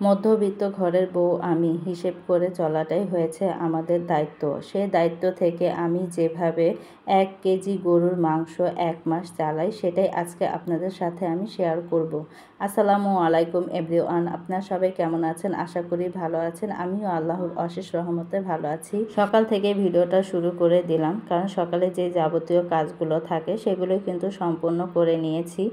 মধ্যবিত্ত ঘরের বউ আমি, হিসেব করে চলাটাই হয়েছে আমাদের দায়িত্ব। সেই দায়িত্ব থেকে আমি যেভাবে 1 কেজি গরুর মাংস 1 মাস চালাই, সেটাই আজকে আপনাদের সাথে আমি শেয়ার করব। আসসালামু আলাইকুম এভরিওয়ান, আপনারা সবাই কেমন আছেন? আশা করি ভালো আছেন। আমিও আল্লাহর অশেষ রহমতে ভালো আছি। সকাল থেকে ভিডিওটা শুরু করে দিলাম, কারণ সকালে যে যাবতীয় কাজগুলো থাকে সেগুলো কিন্তু সম্পূর্ণ করে নিয়েছি।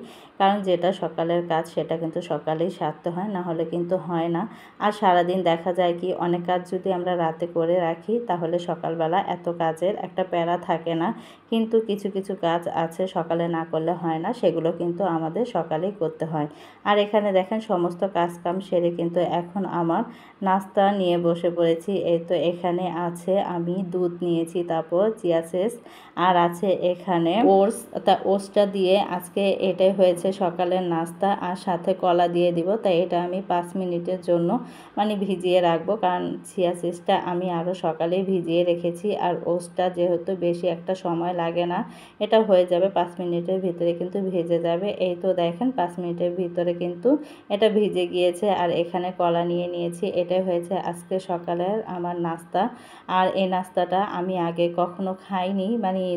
কারণ যেটা সকালের কাজ সেটা কিন্তু সকালেই সারতে হয়, না হলে কিন্তু হয় না। আর সারাদিন দেখা যায় কি, অনেক কাজ যদি আমরা রাতে করে রাখি তাহলে সকালবেলা এত কাজের একটা প্যারা থাকে না। কিন্তু কিছু কিছু কাজ আছে সকালে না করলে হয় না, সেগুলো কিন্তু আমাদের সকালেই করতে হয়। আর এখানে দেখেন সমস্ত কাজকাম সেরে কিন্তু এখন আমার নাস্তা নিয়ে বসে পড়েছি। এই তো এখানে আছে, আমি দুধ নিয়েছি, তারপর চিয়া সিডস, আর আছে এখানে ওটস। ওটসটা দিয়ে আজকে এটাই হয়েছে সকালের নাস্তা, আর সাথে কলা দিয়ে দিব। তাই এটা আমি 5 মিনিটের জন্য ভিজিয়ে রাখবো, কারণ চিয়া সিডসটা আমি আরও সকালেই ভিজিয়ে রেখেছি। আর ওটসটা যেহেতু বেশি একটা সময় লাগে না, এটা হয়ে যাবে 5 মিনিটের ভিতরে কিন্তু ভেজে যাবে। এই তো দেখেন 5 মিনিটের ভিতরে কিন্তু এটা ভিজে গিয়েছে। আর এখানে কলা নিয়ে নিয়েছি। এটাই হয়েছে আজকে সকালের আমার নাস্তা। আর এই নাস্তাটা আমি আগে কখনো খাইনি,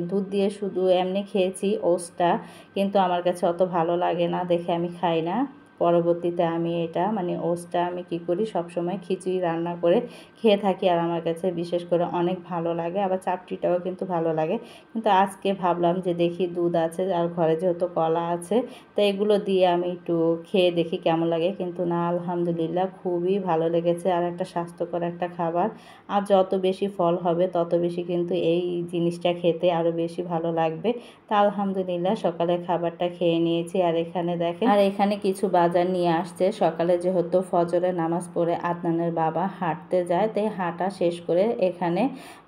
দুধ দিয়ে শুধু এমনি খেয়েছি ওটসটা, কিন্তু আমার কাছে অত ভালো লাগে না দেখে আমি খাই না। পরবর্তীতে আমি এটা ওটসটা আমি কী করি, সবসময় খিচুড়ি রান্না করে খেয়ে থাকি, আর আমার কাছে বিশেষ করে অনেক ভালো লাগে। আবার চাপটিটাও কিন্তু ভালো লাগে। কিন্তু আজকে ভাবলাম যে দেখি দুধ আছে আর ঘরে যেহেতু কলা আছে, তো এগুলো দিয়ে আমি একটু খেয়ে দেখি কেমন লাগে। কিন্তু না, আলহামদুলিল্লাহ খুবই ভালো লেগেছে। আর একটা স্বাস্থ্যকর একটা খাবার। আর যত বেশি ফল হবে তত বেশি কিন্তু এই জিনিসটা খেতে আরও বেশি ভালো লাগবে। তা আলহামদুলিল্লাহ সকালে খাবারটা খেয়ে নিয়েছি। আর এখানে দেখেন, আর এখানে কিছু বাজার নিয়ে আসছে। সকালে যেহেতু ফজরের নামাজ পড়ে আদনানের বাবা হাঁটতে যায়, তাই হাঁটা শেষ করে এখানে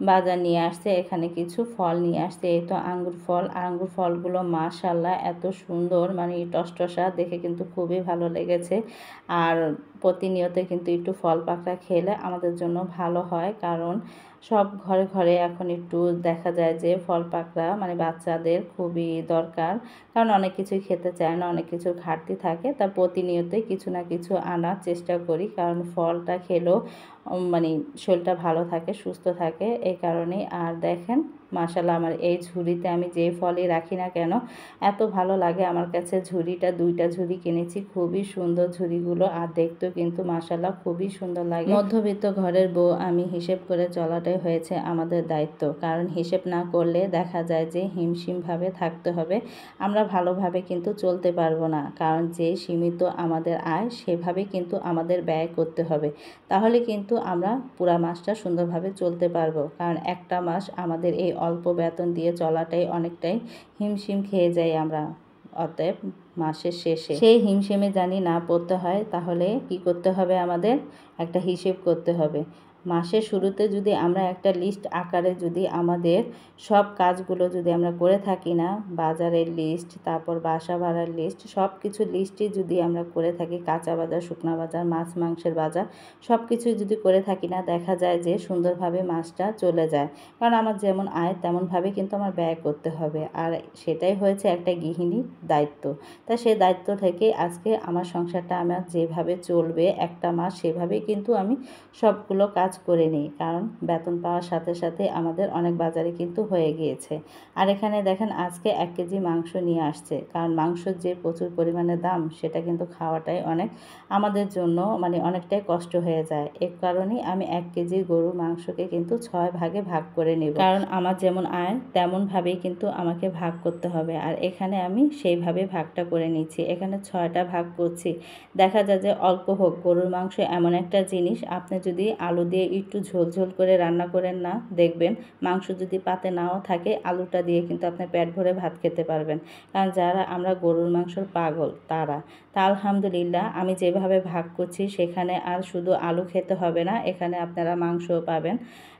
বাজার নিয়ে আসছে। এখানে কিছু ফল নিয়ে আসছে। এই তো আঙ্গুর ফল। আঙ্গুর ফলগুলো মাশাআল্লাহ এত সুন্দর, টসটসা, দেখে কিন্তু খুবই ভালো লেগেছে। আর প্রতিনিয়ত কিন্তু একটু ফল পাকড়া খেলে আমাদের জন্য ভালো হয়, কারণ সব ঘরে ঘরে এখন একটু দেখা যায় যে ফল পাকড়া বাচ্চাদের খুবই দরকার, কারণ অনেক কিছুই খেতে চায় না, অনেক কিছুর ঘাটতি থাকে। তা প্রতিনিয়তই কিছু না কিছু আনার চেষ্টা করি, কারণ ফলটা খেলেও শরীরটা ভালো থাকে, সুস্থ থাকে, এই কারণেই। আর দেখেন মাশাআল্লাহ আমার এই ঝুড়িতে আমি যেই ফলই রাখি না কেন এত ভালো লাগে আমার কাছে। ঝুড়িটা 2টা ঝুড়ি কিনেছি, খুবই সুন্দর ঝুড়িগুলো, আর দেখতেও কিন্তু মাশাআল্লাহ খুবই সুন্দর লাগে। মধ্যবিত্ত ঘরের বউ আমি, হিসেব করে চলাটাই হয়েছে আমাদের দায়িত্ব, কারণ হিসেব না করলে দেখা যায় যে হিমশিমভাবে থাকতে হবে। আমরা ভালোভাবে কিন্তু চলতে পারবো না, কারণ যে সীমিত আমাদের আয় সেভাবে কিন্তু আমাদের ব্যয় করতে হবে। তাহলে কিন্তু আমরা পুরা মাসটা সুন্দরভাবে চলতে পারবো, কারণ একটা মাস আমাদের এই অল্প বেতন দিয়ে চলাটাই অনেকটাই হিমশিম খেয়ে যাই আমরা। অতএব মাসের শেষে সেই হিমশিমে জানি না পড়তে হয়, তাহলে কি করতে হবে, আমাদের একটা হিসেব করতে হবে। মাসের শুরুতে যদি আমরা একটা লিস্ট আকারে যদি আমাদের সব কাজগুলো যদি আমরা করে থাকি না, বাজারের লিস্ট, তারপর বাসা ভাড়ার লিস্ট, সব কিছু লিস্টই যদি আমরা করে থাকি, কাঁচা বাজার, শুকনা বাজার, মাছ মাংসের বাজার, সব কিছুই যদি করে থাকি না, দেখা যায় যে সুন্দরভাবে মাসটা চলে যায়। কারণ আমার যেমন আয় তেমনভাবে কিন্তু আমার ব্যয় করতে হবে, আর সেটাই হয়েছে একটা গৃহিণীর দায়িত্ব। তা সেই দায়িত্ব থেকে আজকে আমার সংসারটা আমার যেভাবে চলবে একটা মাস, সেভাবেই কিন্তু আমি সবগুলো কাজ করে নিই, কারণ বেতন পাওয়ার সাথে সাথে আমাদের অনেক বাজারে কিন্তু হয়ে গিয়েছে। আর এখানে দেখেন আজকে 1 কেজি মাংস নিয়ে আসছে, কারণ মাংসর যে প্রচুর পরিমাণে দাম, সেটা কিন্তু খাওয়াটাই অনেক আমাদের জন্য অনেকটাই কষ্ট হয়ে যায়। এর কারণেই আমি 1 কেজি গরুর মাংসকে কিন্তু 6 ভাগে ভাগ করে নেব, কারণ আমার যেমন আয় তেমনভাবেই কিন্তু আমাকে ভাগ করতে হবে। আর এখানে আমি সেইভাবে ভাগটা করে নিচ্ছি। এখানে 6টা ভাগ করছি। দেখা যায় যে অল্প হোক, গরুর মাংস এমন একটা জিনিস, আপনি যদি আলু দিয়ে একটু ঝোল ঝোল করে রান্না করেন না, দেখবেন মাংস যদি পাতে নাও থাকে, আলুটা দিয়ে কিন্তু আপনি পেট ভরে ভাত খেতে পারবেন। কারণ যারা আমরা গরুর মাংসর পাগল তারা। তা আলহামদুলিল্লাহ আমি যেভাবে ভাগ করছি, সেখানে আর শুধু আলু খেতে হবে না, এখানে আপনারা মাংসও পাবেন।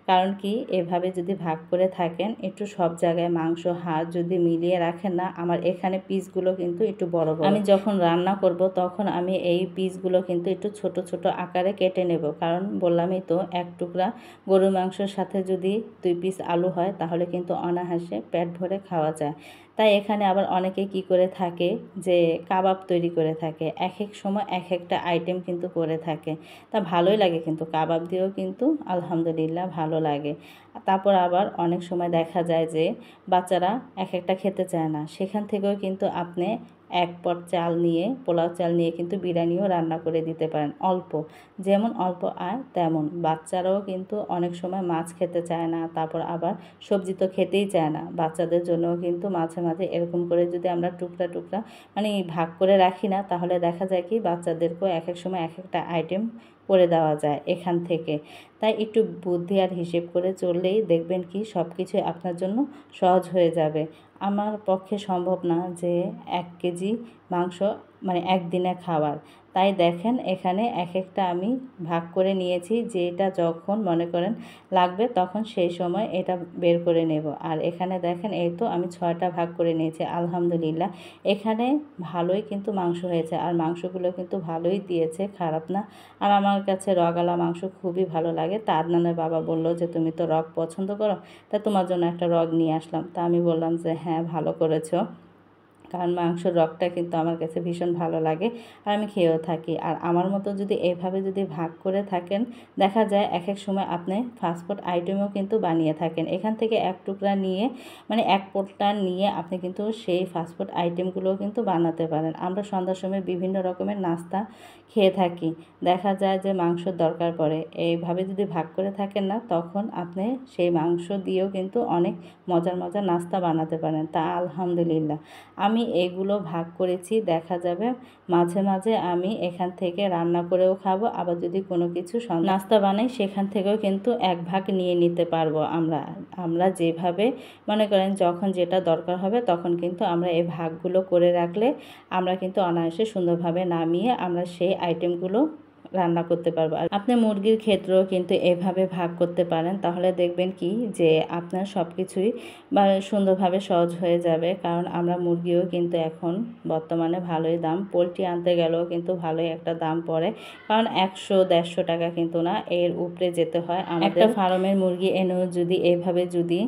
কারণ কি, এভাবে যদি ভাগ করে থাকেন, একটু সব জায়গায় মাংস হাড় যদি মিলিয়ে রাখেন না, আমার এখানে পিসগুলো কিন্তু একটু বড় বড়। আমি যখন রান্না করব তখন আমি এই পিসগুলো কিন্তু একটু ছোট ছোট আকারে কেটে নেব, কারণ বললামই তো, 1 টুকরা গরুর মাংসের সাথে যদি 2 পিস আলু হয়, তাহলে কিন্তু অনায়াসে পেট ভরে খাওয়া যায়। তাই এখানে আবার অনেকে কি করে থাকে যে কাবাব তৈরি করে থাকে, এক এক সময় এক একটা আইটেম কিন্তু করে থাকে। তা ভালোই লাগে কিন্তু কাবাব দিয়েও কিন্তু আলহামদুলিল্লাহ ভালো লাগে। তারপর আবার অনেক সময় দেখা যায় যে বাচ্চারা এক একটা খেতে চায় না, সেখান থেকেও কিন্তু আপনি এক পট চাল নিয়ে, পোলাও চাল নিয়ে কিন্তু বিরিয়ানিও রান্না করে দিতে পারেন অল্প। যেমন অল্প আয় তেমন। বাচ্চারাও কিন্তু অনেক সময় মাছ খেতে চায় না, তারপর আবার সবজি তো খেতেই চায় না। বাচ্চাদের জন্যও কিন্তু মাঝে মাঝে এরকম করে যদি আমরা টুকরা টুকরা মানে ভাগ করে রাখি না, তাহলে দেখা যায় কি বাচ্চাদেরকেও এক এক সময় এক একটা আইটেম করে দেওয়া যায় এখান থেকে। তাই একটু বুদ্ধি আর হিসেব করে চললেই দেখবেন কি সব কিছুই আপনার জন্য সহজ হয়ে যাবে। আমার পক্ষে সম্ভব না যে 1 কেজি মাংস মানে একদিনে খাওয়ার। তাই দেখেন এখানে এক একটা আমি ভাগ করে নিয়েছি, যে এটা যখন মনে করেন লাগবে তখন সেই সময় এটা বের করে নেব। আর এখানে দেখেন এই তো আমি 6টা ভাগ করে নিয়েছি আলহামদুলিল্লাহ। এখানে ভালোই কিন্তু মাংস হয়েছে, আর মাংসগুলো কিন্তু ভালোই দিয়েছে, খারাপ না। আর আমার কাছে রগালা মাংস খুবই ভালো লাগে। তা আদনানের বাবা বলল যে তুমি তো রগ পছন্দ করো, তা তোমার জন্য একটা রগ নিয়ে আসলাম। তা আমি বললাম যে হ্যাঁ ভালো করেছো, কারণ মাংসের রগটা কিন্তু আমার কাছে ভীষণ ভালো লাগে আর আমি খেয়েও থাকি। আর আমার মতো যদি এভাবে যদি ভাগ করে থাকেন, দেখা যায় এক এক সময় আপনি ফাস্টফুড আইটেমও কিন্তু বানিয়ে থাকেন। এখান থেকে এক টুকরা নিয়ে মানে এক পোটলা নিয়ে আপনি কিন্তু সেই ফাস্টফুড আইটেমগুলোও কিন্তু বানাতে পারেন। আমরা সন্ধ্যার সময় বিভিন্ন রকমের নাস্তা খেয়ে থাকি, দেখা যায় যে মাংসর দরকার পড়ে। এইভাবে যদি ভাগ করে থাকেন না, তখন আপনি সেই মাংস দিয়েও কিন্তু অনেক মজার মজার নাস্তা বানাতে পারেন। তা আলহামদুলিল্লাহ আমি এগুলো ভাগ করেছি। দেখা যাবে মাঝে মাঝে আমি এখান থেকে রান্না করেও খাবো, আবার যদি কোনো কিছু নাস্তা বানাই সেখান থেকেও কিন্তু এক ভাগ নিয়ে নিতে পারবো। আমরা যেভাবে মনে করেন যখন যেটা দরকার হবে তখন কিন্তু আমরা এই ভাগগুলো করে রাখলে আমরা কিন্তু অনায়াসে সুন্দরভাবে নামিয়ে আমরা সেই আইটেমগুলো রান্না করতে পারবো। আর আপনি মুরগির ক্ষেত্রেও কিন্তু এভাবে ভাগ করতে পারেন, তাহলে দেখবেন কি যে আপনার সব কিছুই বা সুন্দরভাবে সহজ হয়ে যাবে। কারণ আমরা মুরগিও কিন্তু এখন বর্তমানে ভালোই দাম, পোলট্রি আনতে গেলেও কিন্তু ভালোই একটা দাম পড়ে, কারণ 100-150 টাকা কিন্তু না, এর উপরে যেতে হয়। একটা ফার্মের মুরগি এনেও যদি এইভাবে যদি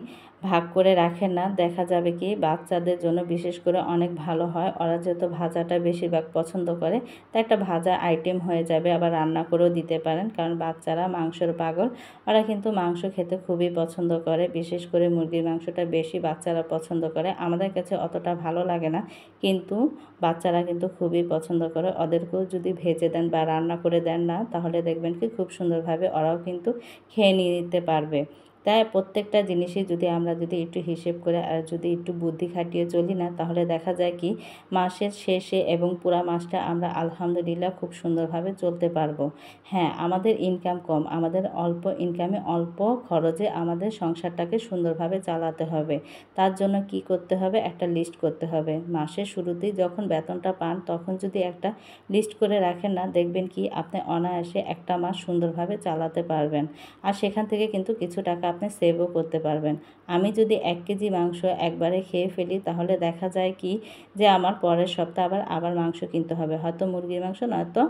ভাগ করে রাখেন না, দেখা যাবে কি বাচ্চাদের জন্য বিশেষ করে অনেক ভালো হয়। ওরা যেহেতু ভাজাটা বেশিরভাগ পছন্দ করে, তাই একটা ভাজা আইটেম হয়ে যাবে। আবার রান্না করেও দিতে পারেন, কারণ বাচ্চারা মাংসের পাগল, ওরা কিন্তু মাংস খেতে খুবই পছন্দ করে। বিশেষ করে মুরগির মাংসটা বেশি বাচ্চারা পছন্দ করে। আমাদের কাছে অতটা ভালো লাগে না, কিন্তু বাচ্চারা কিন্তু খুবই পছন্দ করে। ওদেরকেও যদি ভেজে দেন বা রান্না করে দেন না, তাহলে দেখবেন কি খুব সুন্দরভাবে ওরাও কিন্তু খেয়ে নিতে পারবে। তাই প্রত্যেকটা জিনিসই যদি আমরা যদি একটু হিসেব করে আর যদি একটু বুদ্ধি খাটিয়ে চলি না, তাহলে দেখা যায় কি মাসের শেষে এবং পুরা মাসটা আমরা আলহামদুলিল্লাহ খুব সুন্দরভাবে চলতে পারবো। হ্যাঁ, আমাদের ইনকাম কম, আমাদের অল্প ইনকামে অল্প খরচে আমাদের সংসারটাকে সুন্দরভাবে চালাতে হবে। তার জন্য কি করতে হবে, একটা লিস্ট করতে হবে। মাসের শুরুতেই যখন বেতনটা পান তখন যদি একটা লিস্ট করে রাখেন না, দেখবেন কি আপনি অনায়াসে একটা মাস সুন্দরভাবে চালাতে পারবেন। আর সেখান থেকে কিন্তু কিছু টাকা আপনি সেভও করতে পারবেন। আমি যদি 1 কেজি মাংস একবারে খেয়ে ফেলি, তাহলে দেখা যায় কি যে আমার পরের সপ্তাহে আবার মাংস কিনতে হবে, হয়তো মুরগির মাংস নয়তো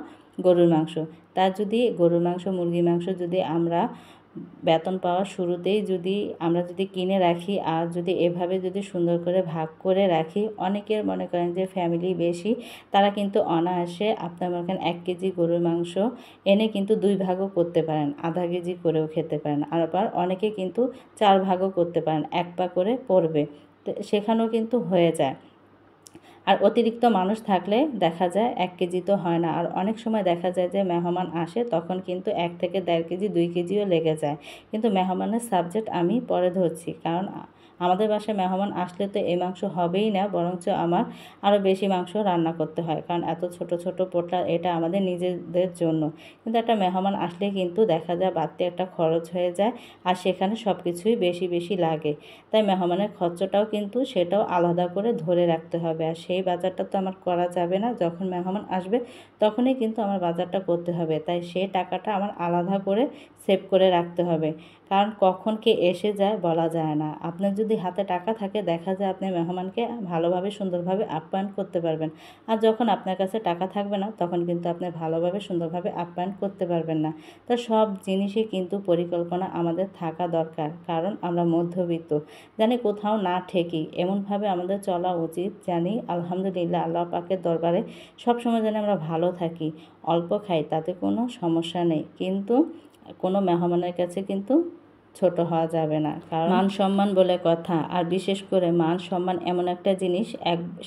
গরুর মাংস। তার যদি গরুর মাংস মুরগির মাংস যদি আমরা বেতন পাওয়ার শুরুতেই যদি আমরা যদি কিনে রাখি, আর যদি এভাবে যদি সুন্দর করে ভাগ করে রাখি, অনেকের মনে করেন যে ফ্যামিলি বেশি, তারা কিন্তু অনায়াসে আপনার মনে করেন 1 কেজি গরুর মাংস এনে কিন্তু 2 ভাগও করতে পারেন, আধা কেজি করেও খেতে পারেন। আর আবার অনেকে কিন্তু 4 ভাগও করতে পারেন, 1 পা করে পড়বে, সেখানেও কিন্তু হয়ে যায়। আর অতিরিক্ত মানুষ থাকলে দেখা যায় 1 কেজি তো হয় না। আর অনেক সময় দেখা যায় যে মেহমান আসে, তখন কিন্তু 1 থেকে 1.5 কেজি 2 কেজিও লেগে যায়। কিন্তু মেহমানের সাবজেক্ট আমি পরে ধরছি, কারণ আমাদের বাসায় মেহমান আসলে তো এই মাংস হবেই না, বরঞ্চ আমার আরও বেশি মাংস রান্না করতে হয়, কারণ এত ছোট ছোট পোটলা এটা আমাদের নিজেদের জন্য। কিন্তু একটা মেহমান আসলে কিন্তু দেখা যায় বাড়তি একটা খরচ হয়ে যায়, আর সেখানে সব কিছুই বেশি বেশি লাগে। তাই মেহমানের খরচটাও কিন্তু সেটাও আলাদা করে ধরে রাখতে হবে। আর সেই বাজারটা তো আমার করা যাবে না, যখন মেহমান আসবে তখনই কিন্তু আমার বাজারটা করতে হবে। তাই সেই টাকাটা আমার আলাদা করে সেভ করে রাখতে হবে, কারণ কখন কে এসে যায় বলা যায় না। আপনি যদি যদি হাতে টাকা থাকে দেখা যায় আপনি মেহমানকে ভালোভাবে সুন্দরভাবে আপ্যায়ন করতে পারবেন। আর যখন আপনার কাছে টাকা থাকবে না তখন কিন্তু আপনি ভালোভাবে সুন্দরভাবে আপ্যায়ন করতে পারবেন না। তো সব জিনিসে কিন্তু পরিকল্পনা আমাদের থাকা দরকার, কারণ আমরা মধ্যবিত্ত, জানি কোথাও না ঠেকি এমনভাবে আমাদের চলা উচিত, জানি আলহামদুলিল্লাহ আল্লাহ পাকের দরবারে সবসময় যেন আমরা ভালো থাকি, অল্প খাই তাতে কোনো সমস্যা নেই, কিন্তু কোনো মেহমানের কাছে কিন্তু ছোট হওয়া যাবে না, কারণ মান সম্মান বলে কথা। আর বিশেষ করে মান সম্মান এমন একটা জিনিস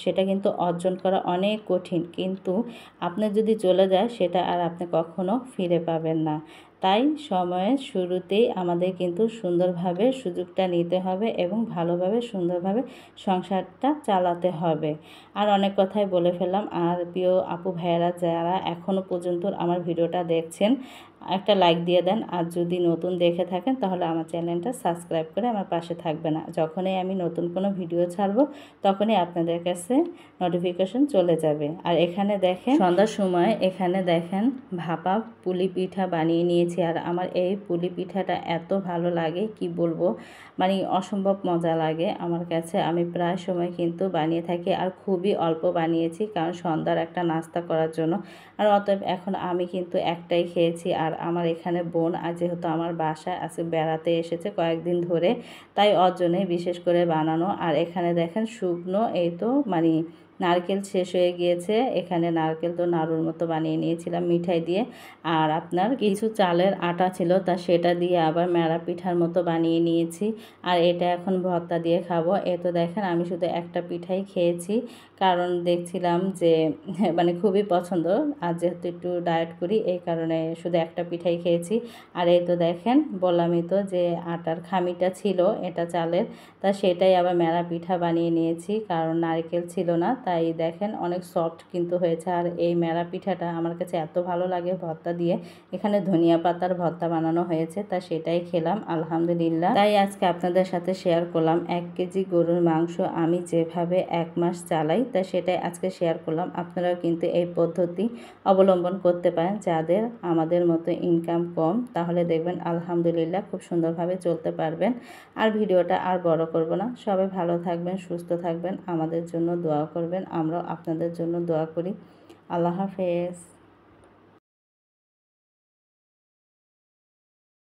সেটা কিন্তু অর্জন করা অনেক কঠিন, কিন্তু আপনি যদি চলে যায় সেটা আর আপনি কখনো ফিরে পাবেন না। তাই সময়ের শুরুতেই আমাদের কিন্তু সুন্দরভাবে সুযোগটা নিতে হবে এবং ভালোভাবে সুন্দরভাবে সংসারটা চালাতে হবে। আর অনেক কথাই বলে ফেললাম। আর প্রিয় আপু ভাইয়েরা যারা এখনও পর্যন্ত আমার ভিডিওটা দেখছেন, একটা লাইক দিয়ে দেন। আর যদি নতুন দেখে থাকেন তাহলে আমার চ্যানেলটা সাবস্ক্রাইব করে আমার পাশে থাকবে না। যখনই আমি নতুন কোনো ভিডিও ছাড়বো তখনই আপনাদের কাছে নোটিফিকেশন চলে যাবে। আর এখানে দেখেন সন্ধ্যার সময় এখানে দেখেন ভাপা পুলি পিঠা বানিয়ে নিয়েছি। আর আমার এই পুলি পিঠাটা এত ভালো লাগে কি বলবো, মানে অসম্ভব মজা লাগে আমার কাছে। আমি প্রায় সময় কিন্তু বানিয়ে থাকি, আর খুবই অল্প বানিয়েছি কারণ সন্ধ্যার একটা নাস্তা করার জন্য। আর অতএব এখন আমি কিন্তু একটাই খেয়েছি। আর আমার এখানে বোন আজ যেহেতু আমার বাসায় আছে বেড়াতে এসেছে কয়েকদিন ধরে, তাই ওর জন্যই বিশেষ করে বানানো। আর এখানে দেখেন শুকনো এই তো মানে নারকেল শেষ হয়ে গিয়েছে, এখানে নারকেল তো নাড়ুর মতো বানিয়ে নিয়েছিলাম মিঠাই দিয়ে। আর আপনার কিছু চালের আটা ছিল তা সেটা দিয়ে আবার মেরা পিঠার মতো বানিয়ে নিয়েছি। আর এটা এখন ভর্তা দিয়ে খাবো। এ তো দেখেন আমি শুধু একটা পিঠাই খেয়েছি, কারণ দেখছিলাম যে মানে খুবই পছন্দ, আর যেহেতু একটু ডায়েট করি এই কারণে শুধু একটা পিঠাই খেয়েছি। আর এই তো দেখেন বললামই তো যে আটার খামিটা ছিল এটা চালের, তা সেটাই আবার মেরা পিঠা বানিয়ে নিয়েছি, কারণ নারকেল ছিল না। তাই দেখেন অনেক সফট কিন্তু হয়েছে। আর এই মেরা পিঠাটা আমার কাছে এত ভালো লাগে ভর্তা দিয়ে, এখানে ধনিয়া পাতার ভর্তা বানানো হয়েছে, তা সেটাই খেলাম আলহামদুলিল্লাহ। তাই আজকে আপনাদের সাথে শেয়ার করলাম 1 কেজি গরুর মাংস আমি যেভাবে 1 মাস চালাই, তা সেটাই আজকে শেয়ার করলাম। আপনারাও কিন্তু এই পদ্ধতি অবলম্বন করতে পারেন যাদের আমাদের মতো ইনকাম কম, তাহলে দেখবেন আলহামদুলিল্লাহ খুব সুন্দরভাবে চলতে পারবেন। আর ভিডিওটা আর বড় করব না, সবাই ভালো থাকবেন, সুস্থ থাকবেন, আমাদের জন্য দোয়া করবেন, আমরাও আপনাদের জন্য দোয়া করি। আল্লাহ হাফেজ।